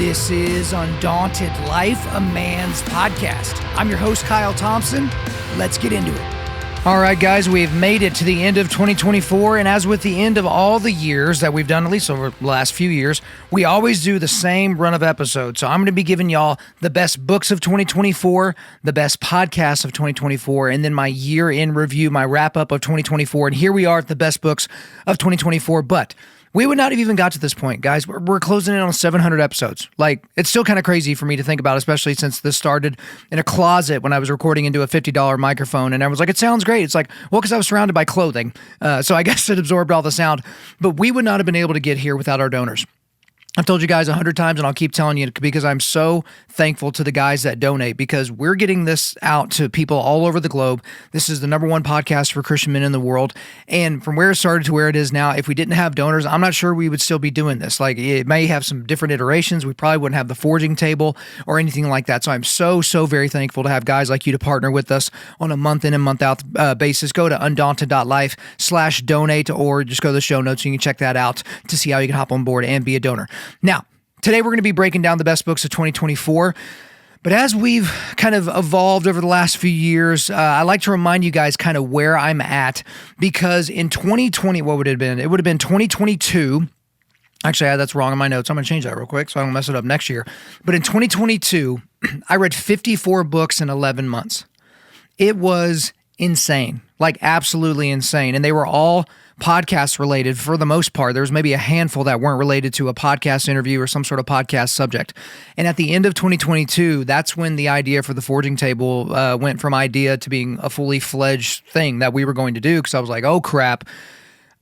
This is Undaunted Life, a man's podcast. I'm your host, Kyle Thompson. Let's get into it. All right, guys, we've made it to the end of 2024, and as with the end of all the years that we've done, at least over the last few years, we always do the same run of episodes. So I'm going to be giving y'all the best books of 2024, the best podcasts of 2024, and then my year-end review, my wrap-up of 2024. And here we are at the best books of 2024, but we would not have even got to this point, guys. We're closing in on 700 episodes. Like, it's still kind of crazy for me to think about, especially since this started in a closet when I was recording into a $50 microphone, and I was like, it sounds great. It's like, well, because I was surrounded by clothing, so I guess it absorbed all the sound. But we would not have been able to get here without our donors. I've told you guys 100 times, and I'll keep telling you because I'm so thankful to the guys that donate, because we're getting this out to people all over the globe. This is the number one podcast for Christian men in the world. And from where it started to where it is now, if we didn't have donors, I'm not sure we would still be doing this. Like, it may have some different iterations. We probably wouldn't have the forging table or anything like that. So I'm so very thankful to have guys like you to partner with us on a month in and month out basis. Go to Undaunted.Life/donate, or just go to the show notes and you can check that out to see how you can hop on board and be a donor. Now, today we're going to be breaking down the best books of 2024, but as we've kind of evolved over the last few years, I like to remind you guys kind of where I'm at, because in 2020, what would it have been? It would have been 2022. Actually, that's wrong in my notes. I'm going to change that real quick so I don't mess it up next year. But in 2022, I read 54 books in 11 months. It was insane, like absolutely insane. And they were all podcast related for the most part. There was maybe a handful that weren't related to a podcast interview or some sort of podcast subject. And at the end of 2022, that's when the idea for the forging table went from idea to being a fully fledged thing that we were going to do. Because I was like, oh crap,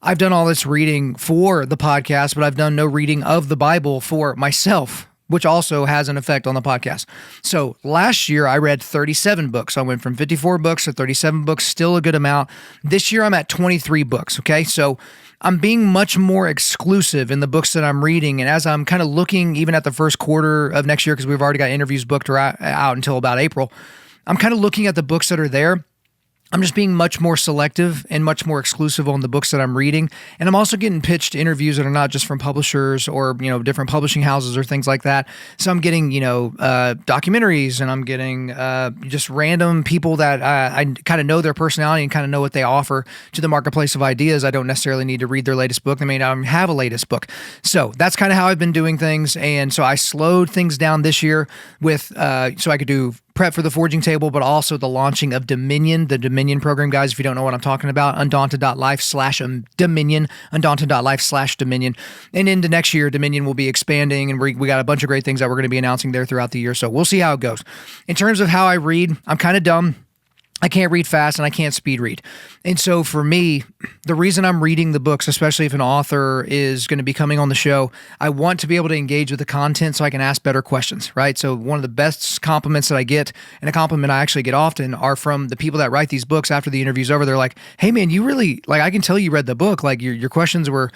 I've done all this reading for the podcast, but I've done no reading of the Bible for myself, which also has an effect on the podcast. So last year I read 37 books. I went from 54 books to 37 books, still a good amount. This year I'm at 23 books, okay? So I'm being much more exclusive in the books that I'm reading. And as I'm kind of looking even at the first quarter of next year, because we've already got interviews booked out until about April, I'm kind of looking at the books that are there. I'm just being much more selective and much more exclusive on the books that I'm reading. And I'm also getting pitched interviews that are not just from publishers or, different publishing houses or things like that. So I'm getting, documentaries, and I'm getting just random people that I kind of know their personality and kind of know what they offer to the marketplace of ideas. I don't necessarily need to read their latest book. They may not have a latest book. So that's kind of how I've been doing things. And so I slowed things down this year with, so I could do prep for the forging table, but also the launching of Dominion, the Dominion program, guys. If you don't know what I'm talking about, Undaunted.Life/Dominion, Undaunted.Life/Dominion. And into next year, Dominion will be expanding, and we got a bunch of great things that we're going to be announcing there throughout the year. So we'll see how it goes. In terms of how I read, I'm kind of dumb. I can't read fast and I can't speed read. And so for me, the reason I'm reading the books, especially if an author is going to be coming on the show, I want to be able to engage with the content so I can ask better questions, right? So one of the best compliments that I get, and a compliment I actually get often, are from the people that write these books after the interview's over. They're like, hey man, you really, like, I can tell you read the book. Like your questions were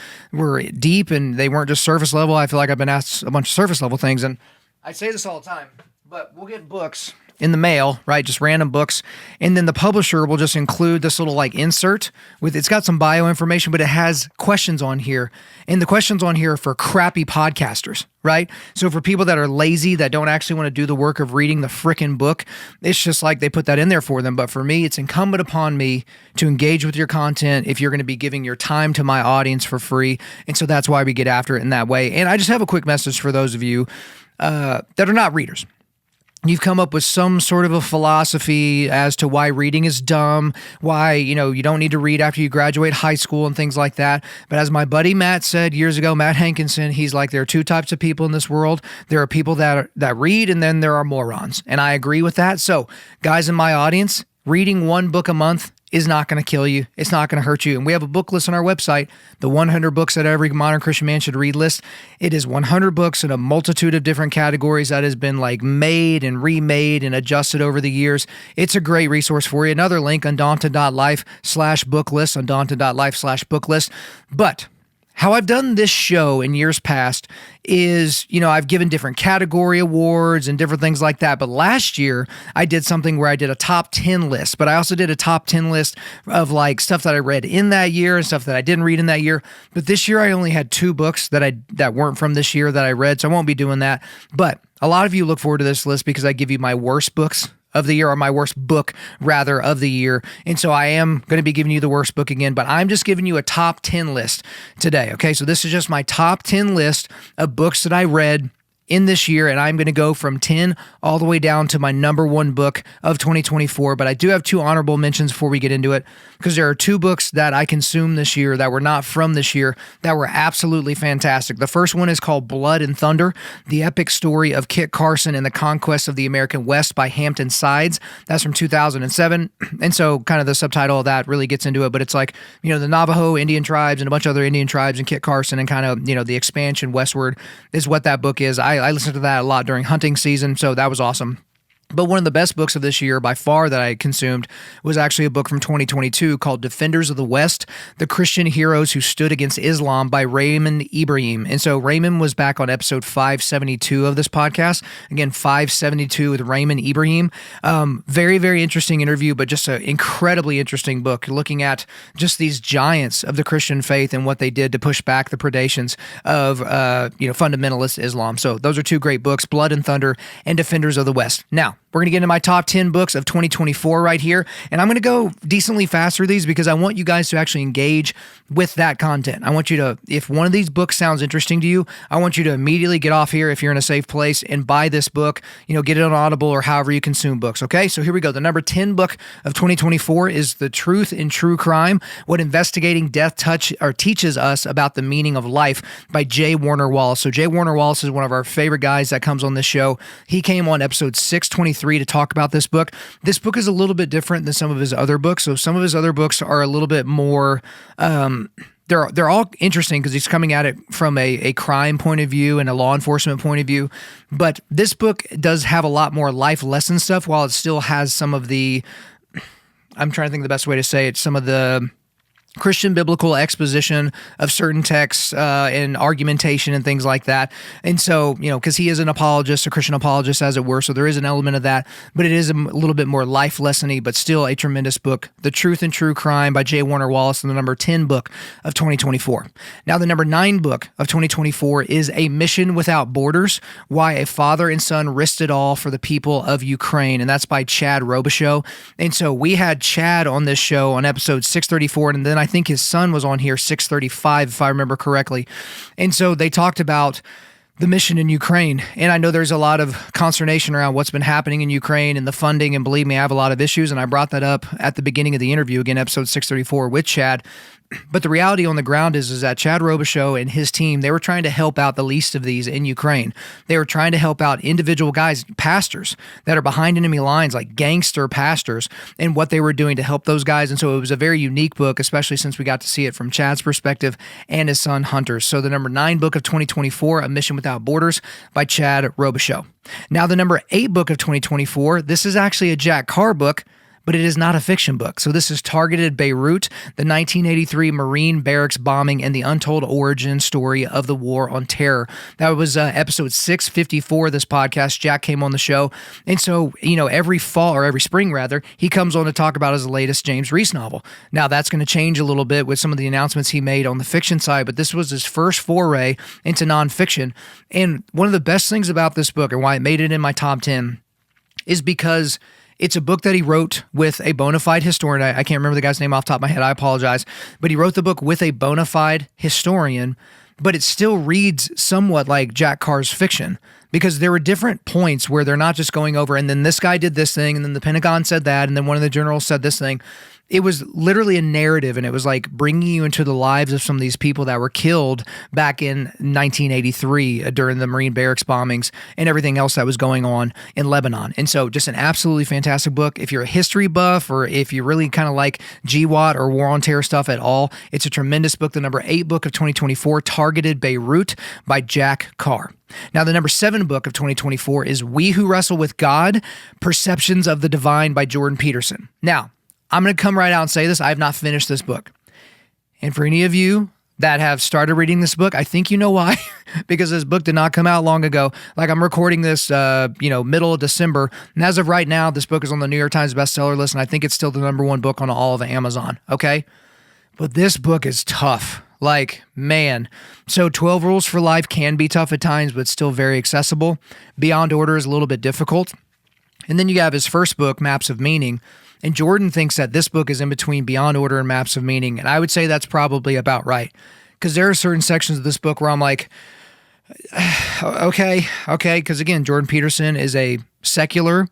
deep and they weren't just surface level. I feel like I've been asked a bunch of surface level things. And I say this all the time, but we'll get books in the mail, right? Just random books. And then the publisher will just include this little insert with, it's got some bio information, but it has questions on here. And the questions on here are for crappy podcasters, right? So for people that are lazy, that don't actually want to do the work of reading the frickin' book, it's just like they put that in there for them. But for me, it's incumbent upon me to engage with your content if you're going to be giving your time to my audience for free. And so that's why we get after it in that way. And I just have a quick message for those of you that are not readers. You've come up with some sort of a philosophy as to why reading is dumb, why, you don't need to read after you graduate high school and things like that. But as my buddy Matt said years ago, Matt Hankinson, he's like, there are two types of people in this world. There are people that read, and then there are morons. And I agree with that. So guys in my audience, reading one book a month is not going to kill you. It's not going to hurt you. And we have a book list on our website, the 100 books that every modern Christian man should read list. It is 100 books in a multitude of different categories that has been made and remade and adjusted over the years. It's a great resource for you. Another link, Undaunted.Life/book list, Undaunted.Life/book list. But how I've done this show in years past is, I've given different category awards and different things like that. But last year I did something where I did a top 10 list, but I also did a top 10 list of like stuff that I read in that year and stuff that I didn't read in that year. But this year I only had 2 books that weren't from this year that I read. So I won't be doing that. But a lot of you look forward to this list because I give you my worst books of the year, or my worst book rather of the year. And so I am going to be giving you the worst book again, but I'm just giving you a top 10 list today. Okay. So this is just my top 10 list of books that I read in this year, and I'm going to go from 10 all the way down to my number 1 book of 2024. But I do have 2 honorable mentions before we get into it, because there are 2 books that I consumed this year that were not from this year that were absolutely fantastic. The first one is called Blood and Thunder, the epic story of Kit Carson and the conquest of the American West by Hampton Sides. That's from 2007. And so kind of the subtitle of that really gets into it, but it's like, the Navajo Indian tribes and a bunch of other Indian tribes and Kit Carson and kind of, the expansion westward is what that book is. I listened to that a lot during hunting season, so that was awesome. But one of the best books of this year by far that I consumed was actually a book from 2022 called Defenders of the West, The Christian Heroes Who Stood Against Islam by Raymond Ibrahim. And so Raymond was back on episode 572 of this podcast. Again, 572 with Raymond Ibrahim. Very, very interesting interview, but just an incredibly interesting book looking at just these giants of the Christian faith and what they did to push back the predations of fundamentalist Islam. So those are 2 great books, Blood and Thunder and Defenders of the West. Now, we're going to get into my top 10 books of 2024 right here, and I'm going to go decently fast through these because I want you guys to actually engage with that content. I want you to, if one of these books sounds interesting to you, I want you to immediately get off here if you're in a safe place and buy this book, get it on Audible or however you consume books, okay? So here we go. The number 10 book of 2024 is The Truth in True Crime, What Investigating Death Teaches Us About the Meaning of Life by J. Warner Wallace. So J. Warner Wallace is one of our favorite guys that comes on this show. He came on episode 623 to talk about this book. This book is a little bit different than some of his other books. So some of his other books are a little bit more, they're all interesting because he's coming at it from a crime point of view and a law enforcement point of view. But this book does have a lot more life lesson stuff while it still has some of the, I'm trying to think of the best way to say it, some of the Christian biblical exposition of certain texts and argumentation and things like that. And so, because he is an apologist, a Christian apologist as it were, so there is an element of that, but it is a little bit more life lesson-y, but still a tremendous book. The Truth in True Crime by J. Warner Wallace, and the number 10 book of 2024. Now, the number 9 book of 2024 is A Mission Without Borders, Why a Father and Son Risked It All for the People of Ukraine, and that's by Chad Robichaux. And so we had Chad on this show on episode 634, and then I think his son was on here 635, if I remember correctly. And so they talked about the mission in Ukraine. And I know there's a lot of consternation around what's been happening in Ukraine and the funding. And believe me, I have a lot of issues. And I brought that up at the beginning of the interview, again, episode 634 with Chad. But the reality on the ground is that Chad Robichaux and his team, they were trying to help out the least of these in Ukraine. They were trying to help out individual guys, pastors that are behind enemy lines, like gangster pastors, and what they were doing to help those guys. And so it was a very unique book, especially since we got to see it from Chad's perspective and his son Hunter's. So the number 9 book of 2024, A Mission Without Borders by Chad Robichaux. Now the number 8 book of 2024, this is actually a Jack Carr book, but it is not a fiction book. So this is Targeted Beirut, the 1983 Marine barracks bombing and the untold origin story of the war on terror. That was episode 654 of this podcast. Jack came on the show. And so, every fall, or every spring rather, he comes on to talk about his latest James Reese novel. Now that's going to change a little bit with some of the announcements he made on the fiction side, but this was his first foray into nonfiction. And one of the best things about this book and why it made it in my top 10 is because it's a book that he wrote with a bona fide historian. I can't remember the guy's name off the top of my head. I apologize. But he wrote the book with a bona fide historian, but it still reads somewhat like Jack Carr's fiction because there were different points where they're not just going over, and then this guy did this thing, and then the Pentagon said that, and then one of the generals said this thing. It was literally a narrative, and it was like bringing you into the lives of some of these people that were killed back in 1983 during the Marine barracks bombings and everything else that was going on in Lebanon. And so just an absolutely fantastic book. If you're a history buff or if you really kind of like GWAT or War on Terror stuff at all, it's a tremendous book. The number 8 book of 2024, Targeted Beirut by Jack Carr. Now, the number 7 book of 2024 is We Who Wrestle with God, Perceptions of the Divine by Jordan Peterson. Now, I'm going to come right out and say this. I have not finished this book. And for any of you that have started reading this book. I think you know why, because this book did not come out long ago. Like, I'm recording this, middle of December. And as of right now, this book is on the New York Times bestseller list. And I think it's still the number one book on all of Amazon. Okay. But this book is tough. Like, man. So 12 Rules for Life can be tough at times, but still very accessible. Beyond Order is a little bit difficult. And then you have his first book, Maps of Meaning. And Jordan thinks that this book is in between Beyond Order and Maps of Meaning. And I would say that's probably about right. Because there are certain sections of this book where I'm like, okay. Because again, Jordan Peterson is a secular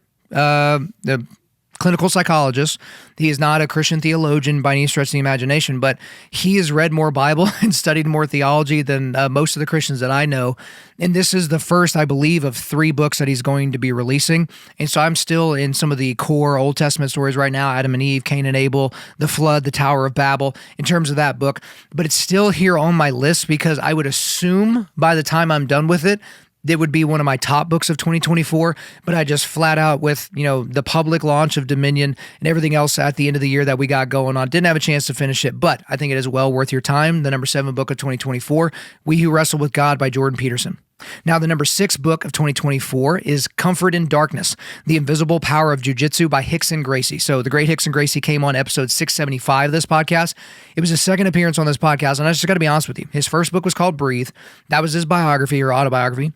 clinical psychologist. He is not a Christian theologian by any stretch of the imagination, but he has read more Bible and studied more theology than most of the Christians that I know. And this is the first, I believe, of 3 books that he's going to be releasing. And so I'm still in some of the core Old Testament stories right now, Adam and Eve, Cain and Abel, the flood, the Tower of Babel, in terms of that book. But it's still here on my list because I would assume by the time I'm done with it, it would be one of my top books of 2024, but I just flat out with, the public launch of Dominion and everything else at the end of the year that we got going on, didn't have a chance to finish it, but I think it is well worth your time. The number 7 book of 2024, We Who Wrestle with God by Jordan Peterson. Now, the number 6 book of 2024 is Comfort in Darkness, The Invisible Power of Jiu-Jitsu by Rickson Gracie. So the great Rickson Gracie came on episode 675 of this podcast. It was his second appearance on this podcast, and I just got to be honest with you. His first book was called Breathe. That was his biography or autobiography.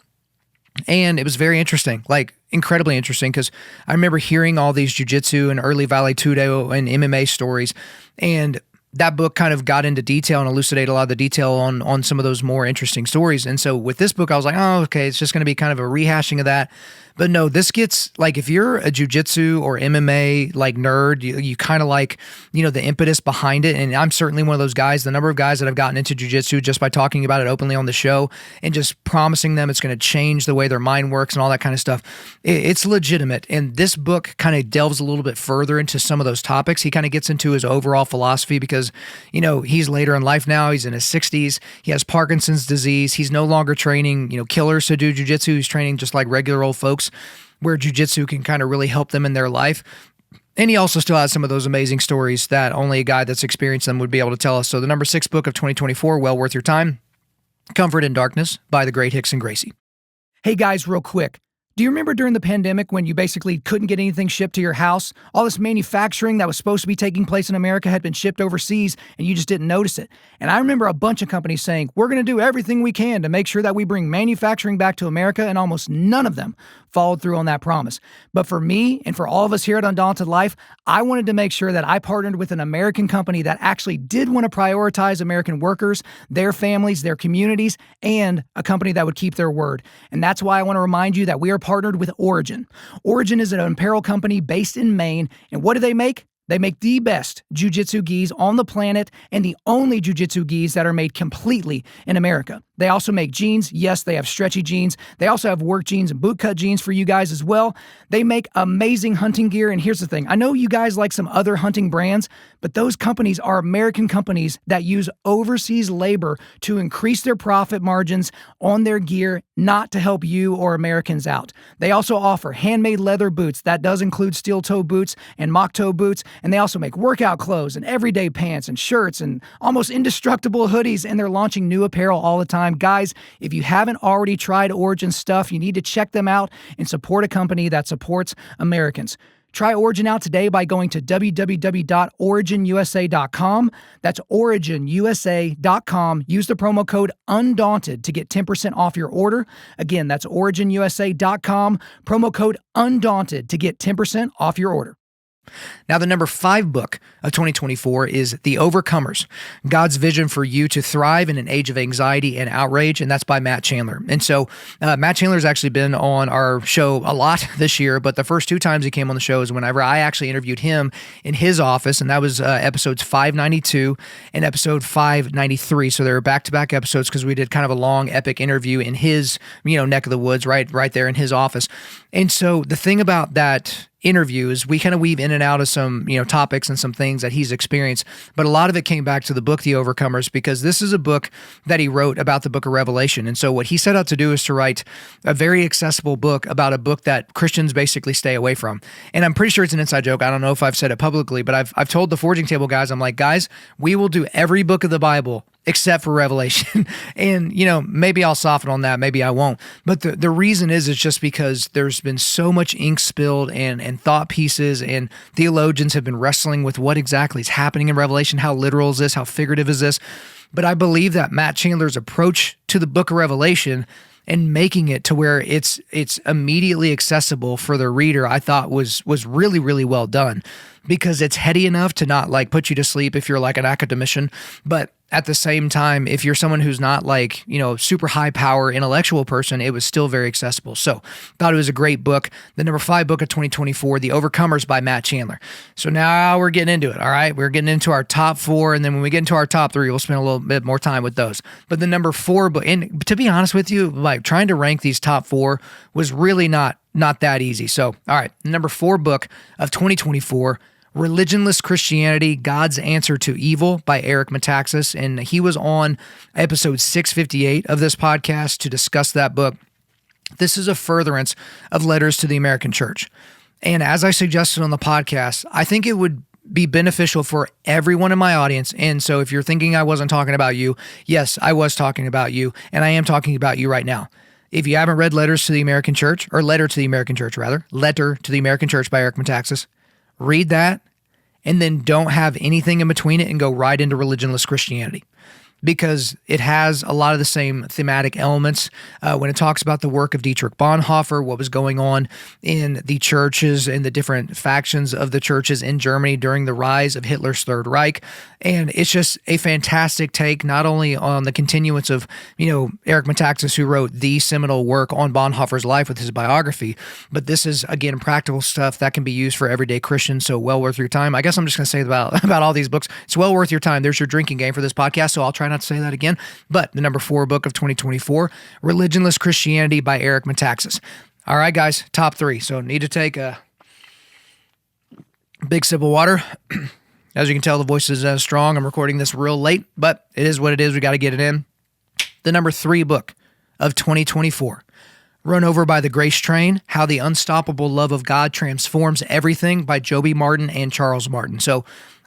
And it was very interesting, like incredibly interesting, because I remember hearing all these jiu-jitsu and early Vale Tudo and MMA stories, and that book kind of got into detail and elucidated a lot of the detail on some of those more interesting stories. And so with this book, I was like, oh, okay, it's just going to be kind of a rehashing of that. But no, this gets, like, if you're a jiu-jitsu or MMA like nerd, you kind of like, the impetus behind it. And I'm certainly one of those guys. The number of guys that I've gotten into jiu-jitsu just by talking about it openly on the show and just promising them it's going to change the way their mind works and all that kind of stuff, it's legitimate. And this book kind of delves a little bit further into some of those topics. He kind of gets into his overall philosophy because, he's later in life now. He's in his 60s. He has Parkinson's disease. He's no longer training, killers to do jiu-jitsu. He's training just like regular old folks, where jiu-jitsu can kind of really help them in their life. And he also still has some of those amazing stories that only a guy that's experienced them would be able to tell us. So the number 6 book of 2024, well worth your time, Comfort in Darkness by the great Rickson Gracie. Hey guys, real quick. Do you remember during the pandemic when you basically couldn't get anything shipped to your house? All this manufacturing that was supposed to be taking place in America had been shipped overseas and you just didn't notice it. And I remember a bunch of companies saying, we're going to do everything we can to make sure that we bring manufacturing back to America, and almost none of them followed through on that promise. But for me and for all of us here at Undaunted.Life, I wanted to make sure that I partnered with an American company that actually did want to prioritize American workers, their families, their communities, and a company that would keep their word. And that's why I want to remind you that we are partnered with Origin. Origin is an apparel company based in Maine, and what do they make? They make the best jiu-jitsu gis on the planet and the only jiu-jitsu gis that are made completely in America. They also make jeans. Yes, they have stretchy jeans. They also have work jeans and bootcut jeans for you guys as well. They make amazing hunting gear. And here's the thing. I know you guys like some other hunting brands, but those companies are American companies that use overseas labor to increase their profit margins on their gear, not to help you or Americans out. They also offer handmade leather boots. That does include steel toe boots and mock toe boots. And they also make workout clothes and everyday pants and shirts and almost indestructible hoodies. And they're launching new apparel all the time. Guys, if you haven't already tried Origin stuff, you need to check them out and support a company that supports Americans. Try Origin out today by going to www.originusa.com. That's originusa.com. Use the promo code UNDAUNTED to get 10% off your order. Again, that's originusa.com. Promo code UNDAUNTED to get 10% off your order. Now, the number 5 book of 2024 is The Overcomers, God's Vision for You to Thrive in an Age of Anxiety and Outrage, and that's by Matt Chandler. And so Matt Chandler's actually been on our show a lot this year, but the first 2 times he came on the show is whenever I actually interviewed him in his office, and that was episodes 592 and episode 593. So they were back-to-back episodes because we did kind of a long, epic interview in his, neck of the woods, right there in his office. And so the thing about that interviews, we kind of weave in and out of some, topics and some things that he's experienced. But a lot of it came back to the book, The Overcomers, because this is a book that he wrote about the book of Revelation. And so what he set out to do is to write a very accessible book about a book that Christians basically stay away from. And I'm pretty sure it's an inside joke. I don't know if I've said it publicly, but I've told the Forging Table guys, I'm like, guys, we will do every book of the Bible except for Revelation. And, maybe I'll soften on that, maybe I won't. But the reason is just because there's been so much ink spilled and thought pieces, and theologians have been wrestling with what exactly is happening in Revelation. How literal is this? How figurative is this? But I believe that Matt Chandler's approach to the book of Revelation and making it to where it's immediately accessible for the reader, I thought was really, really well done, because it's heady enough to not like put you to sleep if you're like an academician, but at the same time, if you're someone who's not like, super high power intellectual person, it was still very accessible. So thought it was a great book. The number 5 book of 2024, The Overcomers by Matt Chandler. So now we're getting into it. All right. We're getting into our top 4. And then when we get into our top 3, we'll spend a little bit more time with those. But the number 4 book, and to be honest with you, like trying to rank these top 4 was really not that easy. So, all right. The number 4 book of 2024, Religionless Christianity, God's Answer to Evil by Eric Metaxas. And he was on episode 658 of this podcast to discuss that book. This is a furtherance of Letters to the American Church. And as I suggested on the podcast, I think it would be beneficial for everyone in my audience. And so if you're thinking I wasn't talking about you, yes, I was talking about you, and I am talking about you right now. If you haven't read Letters to the American Church, or Letter to the American Church rather, Letter to the American Church by Eric Metaxas, read that, and then don't have anything in between it and go right into Religionless Christianity, because it has a lot of the same thematic elements when it talks about the work of Dietrich Bonhoeffer, what was going on in the churches and the different factions of the churches in Germany during the rise of Hitler's Third Reich. And it's just a fantastic take, not only on the continuance of, Eric Metaxas, who wrote the seminal work on Bonhoeffer's life with his biography, but this is, again, practical stuff that can be used for everyday Christians, so well worth your time. I guess I'm just going to say about all these books, it's well worth your time. There's your drinking game for this podcast, so I'll try not to say that again. But the number 4 book of 2024, Religionless Christianity by Eric Metaxas. All right, guys, top 3. So need to take a big sip of water. As you can tell, the voice is strong. I'm recording this real late, but it is what it is. We got to get it in. The number 3 book of 2024, Run Over by the Grace Train, How the Unstoppable Love of God Transforms Everything by Joby Martin and Charles Martin. So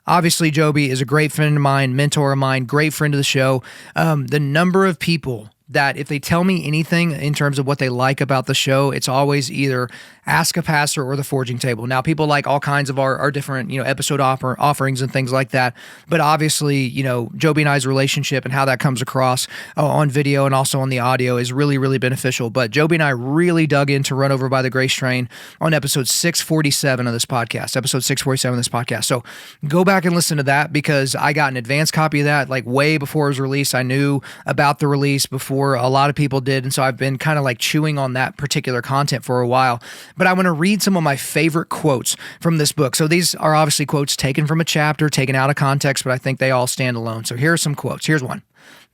obviously, Joby is a great friend of mine, mentor of mine, great friend of the show. The number of people that if they tell me anything in terms of what they like about the show, it's always either Ask a Pastor or The Forging Table. Now, people like all kinds of our different, episode offerings and things like that. But obviously, Joby and I's relationship and how that comes across on video and also on the audio is really, really beneficial. But Joby and I really dug into Run Over by the Grace Train on episode 647 of this podcast, So go back and listen to that, because I got an advance copy of that like way before it was released. I knew about the release before a lot of people did. And so I've been kind of like chewing on that particular content for a while. But I want to read some of my favorite quotes from this book. So these are obviously quotes taken from a chapter, taken out of context, but I think they all stand alone. So here are some quotes. Here's one.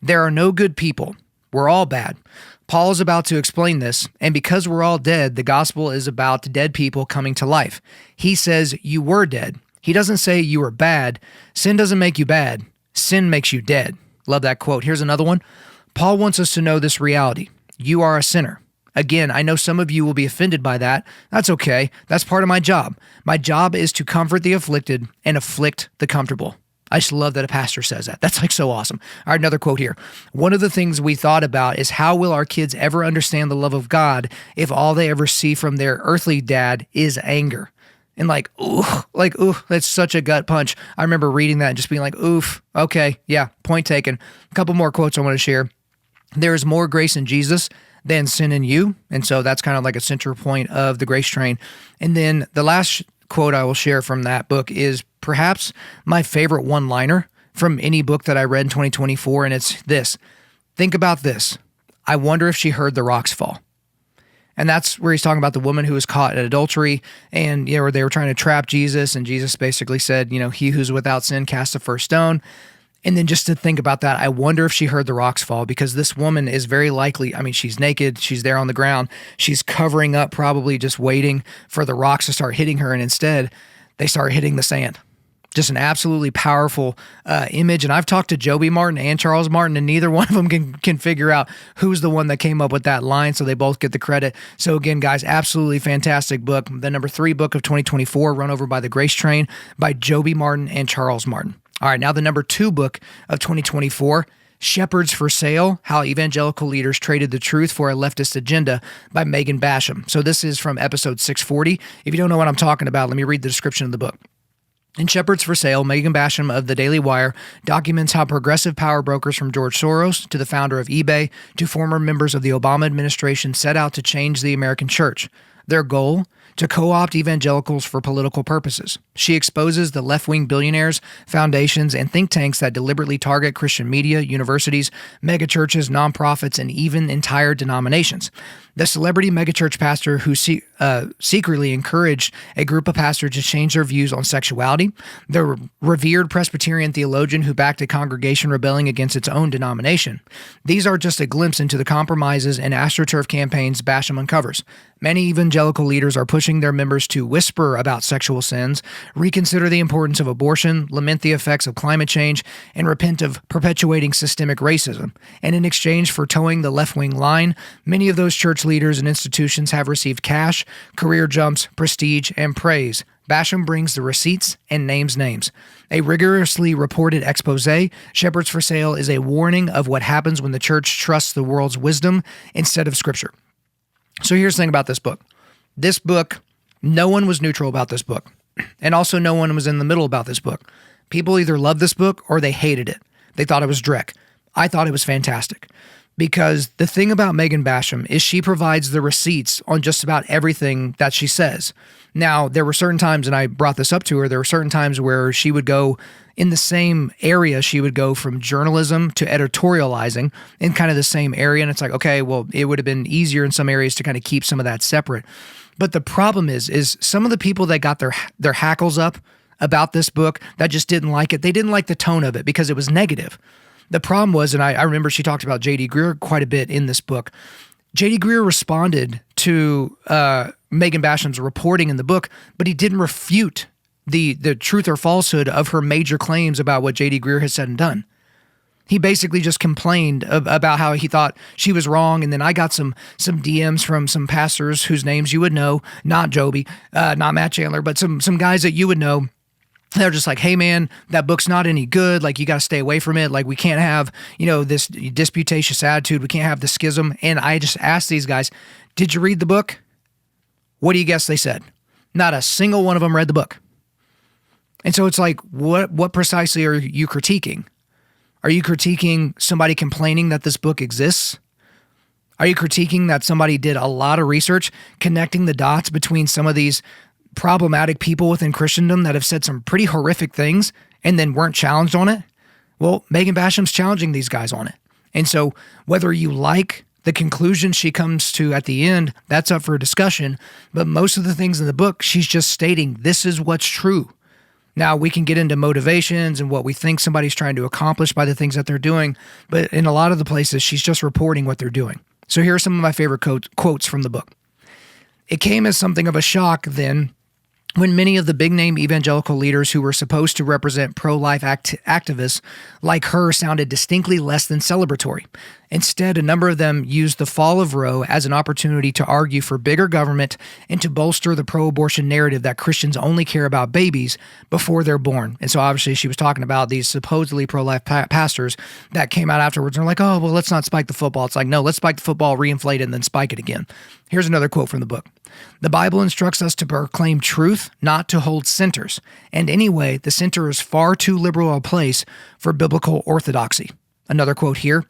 There are no good people. We're all bad. Paul is about to explain this, and because we're all dead, the gospel is about dead people coming to life. He says you were dead. He doesn't say you were bad. Sin doesn't make you bad. Sin makes you dead. Love that quote. Here's another one. Paul wants us to know this reality. You are a sinner. Again, I know some of you will be offended by that. That's okay. That's part of my job. My job is to comfort the afflicted and afflict the comfortable. I just love that a pastor says that. That's like so awesome. All right, another quote here. One of the things we thought about is how will our kids ever understand the love of God if all they ever see from their earthly dad is anger? And ooh, that's such a gut punch. I remember reading that and just being like, oof, okay, yeah, point taken. A couple more quotes I want to share. There is more grace in Jesus than sin in you. And so that's kind of like a central point of the Grace Train. And then the last quote I will share from that book is perhaps my favorite one-liner from any book that I read in 2024. And it's this. Think about this. I wonder if she heard the rocks fall. And that's where he's talking about the woman who was caught in adultery, and they were trying to trap Jesus, and Jesus basically said, he who's without sin cast the first stone. And then just to think about that, I wonder if she heard the rocks fall, because this woman is very likely, she's naked, she's there on the ground, she's covering up, probably just waiting for the rocks to start hitting her, and instead they start hitting the sand. Just an absolutely powerful image. And I've talked to Joby Martin and Charles Martin, and neither one of them can figure out who's the one that came up with that line, so they both get the credit. So again, guys, absolutely fantastic book. The number 3 book of 2024, Run Over by the Grace Train by Joby Martin and Charles Martin. All right, now the number 2 book of 2024, Shepherds for Sale, How Evangelical Leaders Traded the Truth for a Leftist Agenda by Megan Basham. So this is from episode 640. If you don't know what I'm talking about, let me read the description of the book. In Shepherds for Sale, Megan Basham of the Daily Wire documents how progressive power brokers from George Soros to the founder of eBay to former members of the Obama administration set out to change the American church. Their goal? To co-opt evangelicals for political purposes. She exposes the left-wing billionaires, foundations, and think tanks that deliberately target Christian media, universities, megachurches, nonprofits, and even entire denominations. The celebrity megachurch pastor who secretly encouraged a group of pastors to change their views on sexuality, the revered Presbyterian theologian who backed a congregation rebelling against its own denomination. These are just a glimpse into the compromises and astroturf campaigns Basham uncovers. Many evangelical leaders are pushing their members to whisper about sexual sins, reconsider the importance of abortion, lament the effects of climate change, and repent of perpetuating systemic racism. And in exchange for towing the left-wing line, many of those church leaders and institutions have received cash, career jumps, prestige, and praise. Basham brings the receipts and names names. A rigorously reported expose, Shepherds for Sale is a warning of what happens when the church trusts the world's wisdom instead of Scripture. So here's the thing about this book. This book, no one was neutral about this book. And also no one was in the middle about this book. People either loved this book or they hated it. They thought it was dreck. I thought it was fantastic. Because the thing about Megan Basham is she provides the receipts on just about everything that she says. Now, there were certain times, and I brought this up to her, there were certain times where she would go in the same area. She would go from journalism to editorializing in kind of the same area. And it's like, okay, well, it would have been easier in some areas to kind of keep some of that separate. But the problem is some of the people that got their hackles up about this book that just didn't like it, they didn't like the tone of it because it was negative. The problem was, and I remember she talked about J.D. Greear quite a bit in this book. J.D. Greear responded to Megan Basham's reporting in the book, but he didn't refute the truth or falsehood of her major claims about what J.D. Greear has said and done. He basically just complained about how he thought she was wrong, and then I got some DMs from some pastors whose names you would know, not Joby, not Matt Chandler, but some guys that you would know. They're just like, hey man, that book's not any good. Like, you got to stay away from it. Like, we can't have, this disputatious attitude. We can't have the schism. And I just asked these guys, did you read the book? What do you guess they said? Not a single one of them read the book. And so it's like, what precisely are you critiquing? Are you critiquing somebody complaining that this book exists? Are you critiquing that somebody did a lot of research connecting the dots between some of these problematic people within Christendom that have said some pretty horrific things and then weren't challenged on it? Well, Megan Basham's challenging these guys on it. And so whether you like the conclusion she comes to at the end, that's up for discussion. But most of the things in the book, she's just stating this is what's true. Now, we can get into motivations and what we think somebody's trying to accomplish by the things that they're doing. But in a lot of the places, she's just reporting what they're doing. So here are some of my favorite quotes from the book. It came as something of a shock then when many of the big-name evangelical leaders who were supposed to represent pro-life activists like her sounded distinctly less than celebratory. Instead, a number of them used the fall of Roe as an opportunity to argue for bigger government and to bolster the pro-abortion narrative that Christians only care about babies before they're born. And so obviously she was talking about these supposedly pro-life pastors that came out afterwards and are like, oh, well, let's not spike the football. It's like, no, let's spike the football, reinflate it, and then spike it again. Here's another quote from the book. The Bible instructs us to proclaim truth, not to hold centers. And anyway, the center is far too liberal a place for biblical orthodoxy. Another quote here,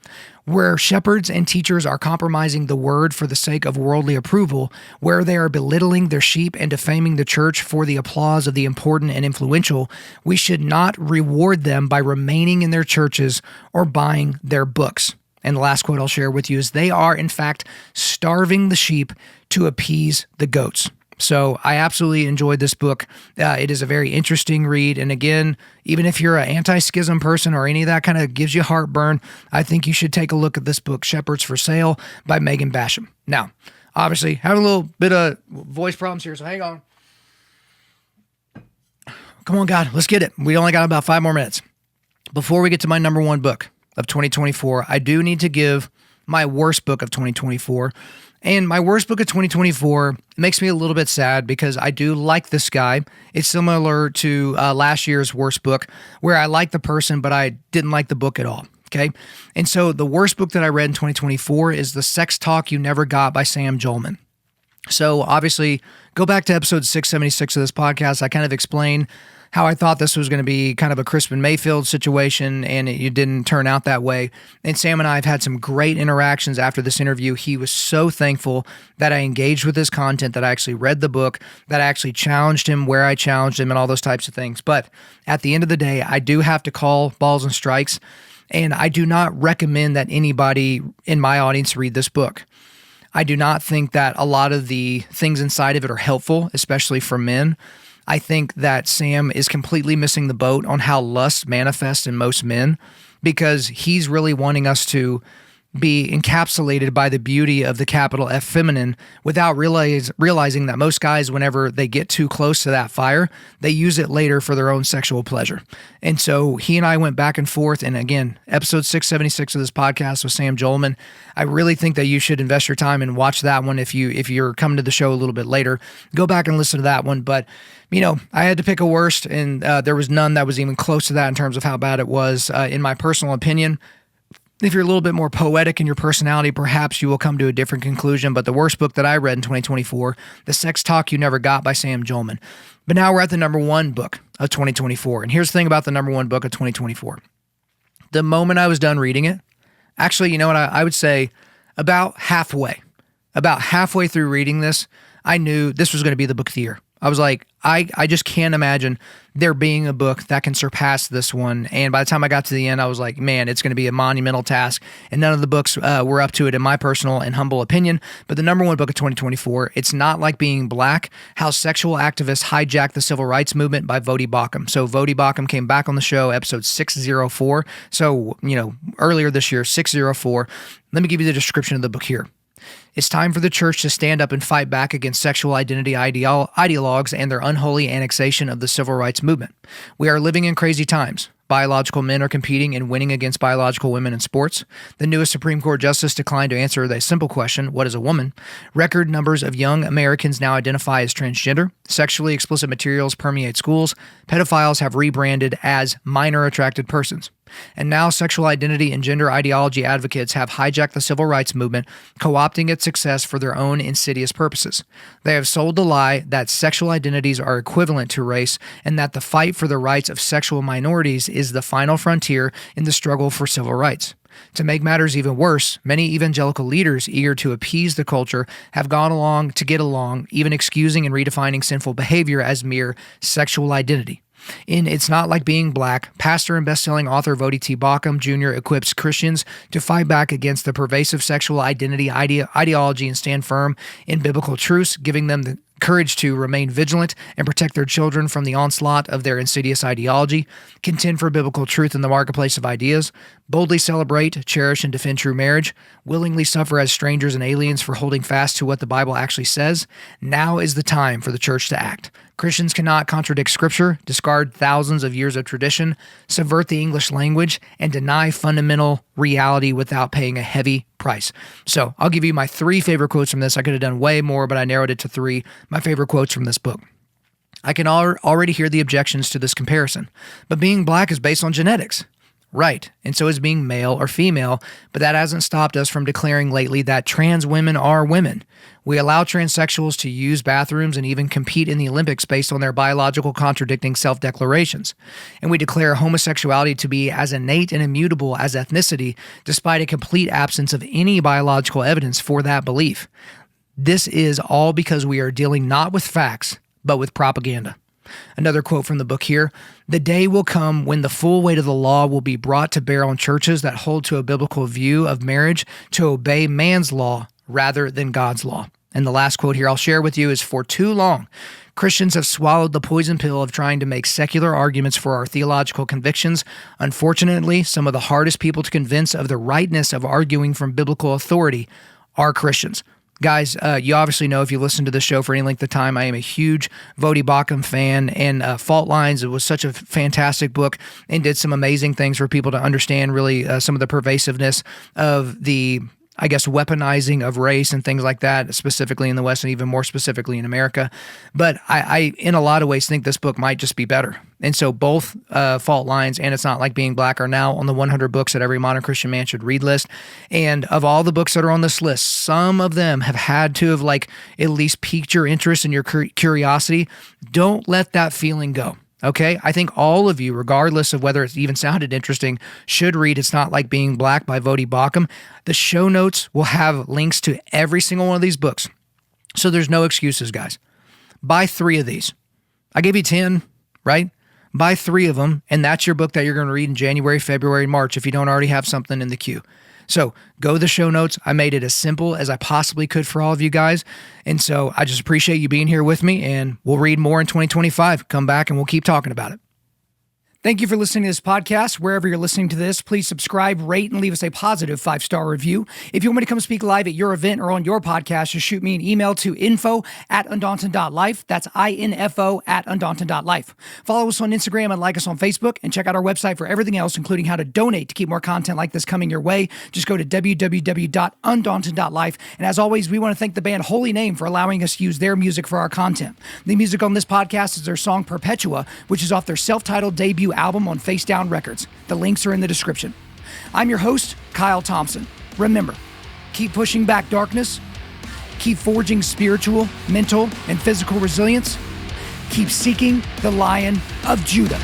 where shepherds and teachers are compromising the word for the sake of worldly approval, where they are belittling their sheep and defaming the church for the applause of the important and influential, we should not reward them by remaining in their churches or buying their books. And the last quote I'll share with you is they are, in fact, starving the sheep to appease the goats. So I absolutely enjoyed this book. It is a very interesting read. And again, even if you're an anti-schism person or any of that kind of gives you heartburn, I think you should take a look at this book, Shepherds for Sale by Megan Basham. Now, obviously, having a little bit of voice problems here, so hang on. Come on, God, let's get it. We only got about 5 more minutes. Before we get to my number one book of 2024, I do need to give my worst book of 2024. And my worst book of 2024 makes me a little bit sad because I do like this guy. It's similar to last year's worst book where I like the person, but I didn't like the book at all. Okay. And so the worst book that I read in 2024 is The Sex Talk You Never Got by Sam Jolman. So obviously, go back to episode 676 of this podcast. I kind of explain how I thought this was going to be kind of a Crispin Mayfield situation, and it didn't turn out that way. And Sam and I have had some great interactions after this interview. He was so thankful that I engaged with his content, that I actually read the book, that I actually challenged him where I challenged him, and all those types of things. But at the end of the day, I do have to call balls and strikes, and I do not recommend that anybody in my audience read this book. I do not think that a lot of the things inside of it are helpful, especially for men. I think that Sam is completely missing the boat on how lust manifests in most men, because he's really wanting us to be encapsulated by the beauty of the capital F feminine without realizing that most guys, whenever they get too close to that fire, they use it later for their own sexual pleasure. And so he and I went back and forth. And again, episode 676 of this podcast with Sam Jolman, I really think that you should invest your time and watch that one. If you're coming to the show a little bit later, go back and listen to that one. But I had to pick a worst, and there was none that was even close to that in terms of how bad it was, in my personal opinion. If you're a little bit more poetic in your personality, perhaps you will come to a different conclusion. But the worst book that I read in 2024, The Sex Talk You Never Got by Sam Jolman. But now we're at the number one book of 2024. And here's the thing about the number one book of 2024. The moment I was done reading it, actually, you know what, I would say about halfway through reading this, I knew this was going to be the book of the year. I was like, I just can't imagine there being a book that can surpass this one. And by the time I got to the end, I was like, man, it's going to be a monumental task. And none of the books were up to it, in my personal and humble opinion. But the number one book of 2024, It's Not Like Being Black, How Sexual Activists Hijacked the Civil Rights Movement by Vodi Bakum. So Vodi Bakum came back on the show, episode 604. So, earlier this year, 604. Let me give you the description of the book here. It's time for the church to stand up and fight back against sexual identity ideologues and their unholy annexation of the civil rights movement. We are living in crazy times. Biological men are competing and winning against biological women in sports. The newest Supreme Court justice declined to answer the simple question, what is a woman? Record numbers of young Americans now identify as transgender. Sexually explicit materials permeate schools. Pedophiles have rebranded as minor attracted persons. And now sexual identity and gender ideology advocates have hijacked the civil rights movement, co-opting its success for their own insidious purposes. They have sold the lie that sexual identities are equivalent to race, and that the fight for the rights of sexual minorities is the final frontier in the struggle for civil rights. To make matters even worse, many evangelical leaders eager to appease the culture have gone along to get along, even excusing and redefining sinful behavior as mere sexual identity. In It's Not Like Being Black, pastor and best-selling author Vodi T. Bakum Jr. equips Christians to fight back against the pervasive sexual identity ideology and stand firm in biblical truths, giving them the courage to remain vigilant and protect their children from the onslaught of their insidious ideology, contend for biblical truth in the marketplace of ideas, boldly celebrate, cherish, and defend true marriage, willingly suffer as strangers and aliens for holding fast to what the Bible actually says. Now is the time for the church to act. Christians cannot contradict Scripture, discard thousands of years of tradition, subvert the English language, and deny fundamental reality without paying a heavy price. So I'll give you my three favorite quotes from this. I could have done way more, but I narrowed it to three. My favorite quotes from this book. I can already hear the objections to this comparison, but being black is based on genetics. Right, and so is being male or female, but that hasn't stopped us from declaring lately that trans women are women. We allow transsexuals to use bathrooms and even compete in the Olympics based on their biological contradicting self-declarations. And we declare homosexuality to be as innate and immutable as ethnicity, despite a complete absence of any biological evidence for that belief. This is all because we are dealing not with facts, but with propaganda. Another quote from the book here, the day will come when the full weight of the law will be brought to bear on churches that hold to a biblical view of marriage to obey man's law rather than God's law. And the last quote here I'll share with you is, for too long, Christians have swallowed the poison pill of trying to make secular arguments for our theological convictions. Unfortunately, some of the hardest people to convince of the rightness of arguing from biblical authority are Christians. Guys, you obviously know if you listen to the show for any length of time, I am a huge Vodi Bakum fan, and Fault Lines, it was such a fantastic book and did some amazing things for people to understand really some of the pervasiveness of the I guess, weaponizing of race and things like that, specifically in the West and even more specifically in America. But I in a lot of ways, think this book might just be better. And so both Fault Lines and It's Not Like Being Black are now on the 100 books that every modern Christian man should read list. And of all the books that are on this list, some of them have had to have like at least piqued your interest and your curiosity. Don't let that feeling go. Okay, I think all of you, regardless of whether it's even sounded interesting, should read It's Not Like Being Black by Vodi Bakum. The show notes will have links to every single one of these books. So there's no excuses, guys. Buy 3 of these. I gave you 10, right? Buy 3 of them, and that's your book that you're going to read in January, February, and March if you don't already have something in the queue. So go to the show notes. I made it as simple as I possibly could for all of you guys. And so I just appreciate you being here with me, and we'll read more in 2025. Come back and we'll keep talking about it. Thank you for listening to this podcast. Wherever you're listening to this, please subscribe, rate, and leave us a positive 5-star review. If you want me to come speak live at your event or on your podcast, just shoot me an email to info@Undaunted.Life. That's info@Undaunted.Life. Follow us on Instagram and like us on Facebook, and check out our website for everything else, including how to donate to keep more content like this coming your way. Just go to www.Undaunted.Life. And as always, we want to thank the band Holy Name for allowing us to use their music for our content. The music on this podcast is their song Perpetua, which is off their self-titled debut album on Face Down Records. The links are in the description. I'm your host, Kyle Thompson. Remember, keep pushing back darkness, keep forging spiritual, mental, and physical resilience, keep seeking the Lion of Judah.